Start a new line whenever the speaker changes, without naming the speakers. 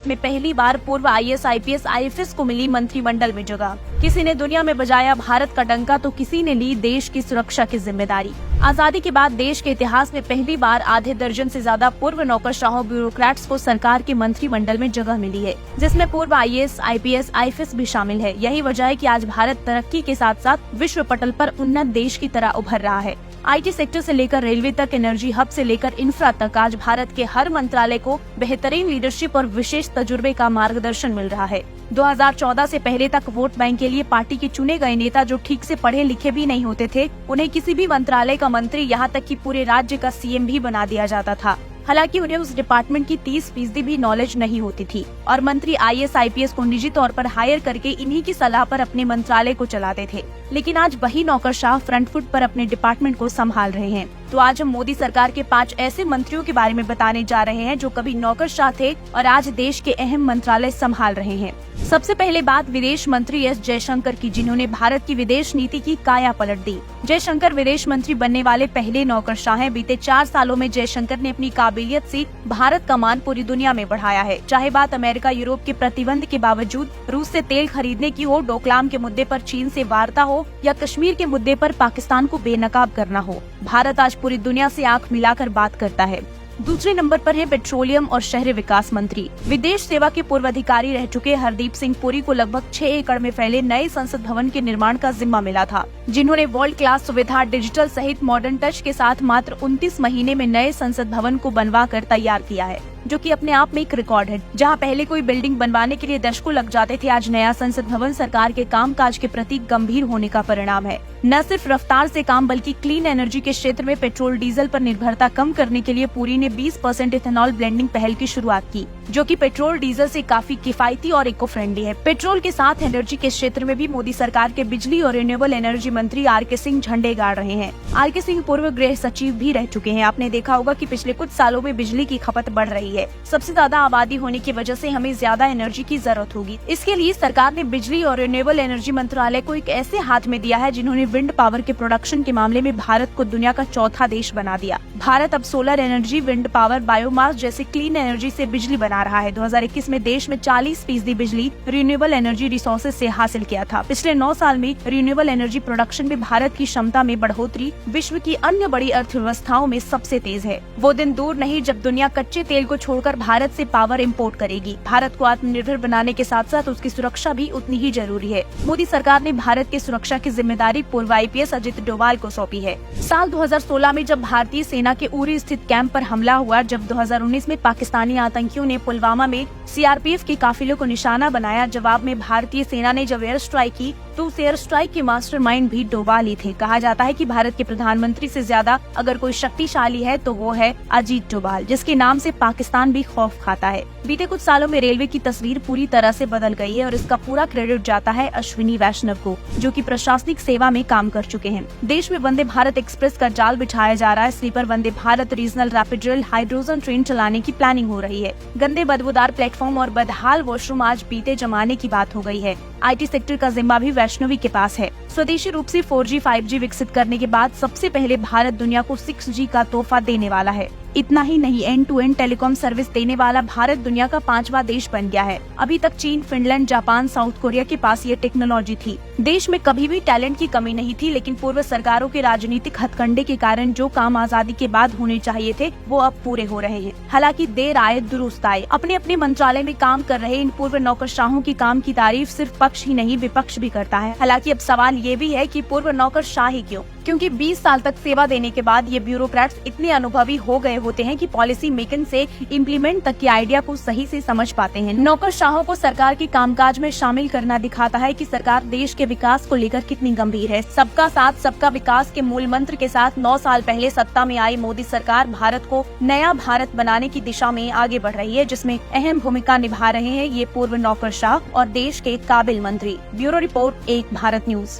में पहली बार पूर्व IAS, IPS, IFS को मिली मंत्रिमंडल में जगह। किसी ने दुनिया में बजाया भारत का डंका तो किसी ने ली देश की सुरक्षा की जिम्मेदारी। आजादी के बाद देश के इतिहास में पहली बार आधे दर्जन से ज्यादा पूर्व नौकरशाहों ब्यूरोक्रेट्स को सरकार के मंत्रिमंडल में जगह मिली है, जिसमें पूर्व IAS, IPS, IFS भी शामिल है। यही वजह है कि आज भारत तरक्की के साथ साथ विश्व पटल पर उन्नत देश की तरह उभर रहा है। IT सेक्टर से लेकर रेलवे तक, एनर्जी हब से लेकर इंफ्रा तक, आज भारत के हर मंत्रालय को बेहतरीन लीडरशिप और विशेष तजुर्बे का मार्गदर्शन मिल रहा है। 2014 से पहले तक वोट बैंक के लिए पार्टी के चुने गए नेता जो ठीक से पढ़े लिखे भी नहीं होते थे, उन्हें किसी भी मंत्रालय का मंत्री, यहाँ तक कि पूरे राज्य का CM भी बना दिया जाता था। हालांकि उन्हें उस डिपार्टमेंट की 30% भी नॉलेज नहीं होती थी और मंत्री IAS, IPS को निजी तौर पर हायर करके इन्हीं की सलाह पर अपने मंत्रालय को चलाते थे। लेकिन आज वही नौकरशाह फ्रंट फुट पर अपने डिपार्टमेंट को संभाल रहे हैं। तो आज हम मोदी सरकार के 5 ऐसे मंत्रियों के बारे में बताने जा रहे हैं जो कभी नौकरशाह थे और आज देश के अहम मंत्रालय संभाल रहे हैं। सबसे पहले बात विदेश मंत्री S जयशंकर की, जिन्होंने भारत की विदेश नीति की काया पलट दी। जयशंकर विदेश मंत्री बनने वाले पहले नौकरशाह हैं। बीते 4 सालों में जयशंकर ने अपनी काबिलियत से भारत का मान पूरी दुनिया में बढ़ाया है। चाहे बात अमेरिका, यूरोप के प्रतिबंध के बावजूद रूस से तेल खरीदने की हो, डोकलाम के मुद्दे पर चीन से वार्ता हो या कश्मीर के मुद्दे पर पाकिस्तान को बेनकाब करना हो, भारत आज पूरी दुनिया से आंख मिलाकर बात करता है। दूसरे नंबर पर है पेट्रोलियम और शहरी विकास मंत्री। विदेश सेवा के पूर्व अधिकारी रह चुके हरदीप सिंह पुरी को लगभग 6 एकड़ में फैले नए संसद भवन के निर्माण का जिम्मा मिला था, जिन्होंने वर्ल्ड क्लास सुविधा, डिजिटल सहित मॉडर्न टच के साथ मात्र 29 महीने में नए संसद भवन को बनवा कर तैयार किया है, जो कि अपने आप में एक रिकॉर्ड है। जहां पहले कोई बिल्डिंग बनवाने के लिए दशकों लग जाते थे, आज नया संसद भवन सरकार के कामकाज के प्रति गंभीर होने का परिणाम है। न सिर्फ रफ्तार से काम, बल्कि क्लीन एनर्जी के क्षेत्र में पेट्रोल डीजल पर निर्भरता कम करने के लिए पुरी ने 20% इथेनॉल ब्लेंडिंग पहल की शुरुआत की, जो कि पेट्रोल डीजल से काफी किफायती और इको फ्रेंडली है। पेट्रोल के साथ एनर्जी के क्षेत्र में भी मोदी सरकार के बिजली और रिन्यूएबल एनर्जी मंत्री RK सिंह झंडे गाड़ रहे हैं। RK सिंह पूर्व गृह सचिव भी रह चुके हैं। आपने देखा होगा कि पिछले कुछ सालों में बिजली की खपत बढ़ रही है। सबसे ज्यादा आबादी होने की वजह से हमें ज्यादा एनर्जी की जरूरत होगी। इसके लिए सरकार ने बिजली और रिन्यूएबल एनर्जी मंत्रालय को एक ऐसे हाथ में दिया है, जिन्होंने विंड पावर के प्रोडक्शन के मामले में भारत को दुनिया का चौथा देश बना दिया। भारत अब solar energy, wind power, biomass जैसे क्लीन एनर्जी से बिजली बना रहा है। 2021 में देश में 40% बिजली रिन्यूएबल एनर्जी रिसोर्सेज से हासिल किया था। पिछले 9 साल में रिन्यूएबल एनर्जी प्रोडक्शन में भारत की क्षमता में बढ़ोतरी विश्व की अन्य बड़ी अर्थव्यवस्थाओं में सबसे तेज है। वो दिन दूर नहीं जब दुनिया कच्चे तेल को छोड़कर भारत से पावर इंपोर्ट करेगी। भारत को आत्मनिर्भर बनाने के साथ साथ उसकी सुरक्षा भी उतनी ही जरूरी है। मोदी सरकार ने भारत की सुरक्षा की जिम्मेदारी पूर्व IPS अजित डोभाल को सौंपी है। साल 2016 में जब भारतीय सेना के उरी स्थित कैंप पर हमला हुआ, जब 2019 में पाकिस्तानी आतंकियों ने पुलवामा में CRPF के काफिले को निशाना बनाया, जवाब में भारतीय सेना ने जब एयर स्ट्राइक की तो उस एयर स्ट्राइक के मास्टरमाइंड भी डोभाल ही थे। कहा जाता है कि भारत के प्रधानमंत्री से ज्यादा अगर कोई शक्तिशाली है तो वो है अजीत डोभाल, जिसके नाम से पाकिस्तान भी खौफ खाता है। बीते कुछ सालों में रेलवे की तस्वीर पूरी तरह से बदल गई है और इसका पूरा क्रेडिट जाता है अश्विनी वैष्णव को, जो कि प्रशासनिक सेवा में काम कर चुके हैं। देश में वंदे भारत एक्सप्रेस का जाल बिछाया जा रहा है। Sleeper Vande Bharat, regional rapid rail, hydrogen train चलाने की प्लानिंग हो रही है। गंदे बदबूदार प्लेटफॉर्म और बदहाल वॉशरूम आज बीते जमाने की बात हो गई है। IT सेक्टर का जिम्मा भी वैष्णवी के पास है। स्वदेशी रूप से 4G, 5G विकसित करने के बाद सबसे पहले भारत दुनिया को 6G का तोहफा देने वाला है। इतना ही नहीं, end to end telecom service देने वाला भारत दुनिया का 5वां देश बन गया है। अभी तक चीन, फिनलैंड, जापान, साउथ कोरिया के पास ये टेक्नोलॉजी थी। देश में कभी भी टैलेंट की कमी नहीं थी, लेकिन पूर्व सरकारों के राजनीतिक हथकंडे के कारण जो काम आजादी के बाद होने चाहिए थे वो अब पूरे हो रहे हैं। हालांकि देर आए दुरुस्त आए। अपने अपने मंत्रालय में काम कर रहे इन पूर्व नौकरशाहों की काम की तारीफ सिर्फ पक्ष ही नहीं विपक्ष भी करता है। हालांकि अब सवाल ये भी है कि पूर्व नौकरशाह ही क्यों? क्योंकि 20 साल तक सेवा देने के बाद ये ब्यूरोक्रेट्स इतने अनुभवी हो गए होते हैं कि पॉलिसी मेकिंग से इम्प्लीमेंट तक के आइडिया को सही से समझ पाते हैं। नौकरशाहों को सरकार के कामकाज में शामिल करना दिखाता है कि सरकार देश के विकास को लेकर कितनी गंभीर है। सबका साथ सबका विकास के मूल मंत्र के साथ 9 साल पहले सत्ता में आई मोदी सरकार भारत को नया भारत बनाने की दिशा में आगे बढ़ रही है, जिसमें अहम भूमिका निभा रहे हैं ये पूर्व नौकरशाह और देश के काबिल मंत्री। ब्यूरो रिपोर्ट, एक भारत न्यूज।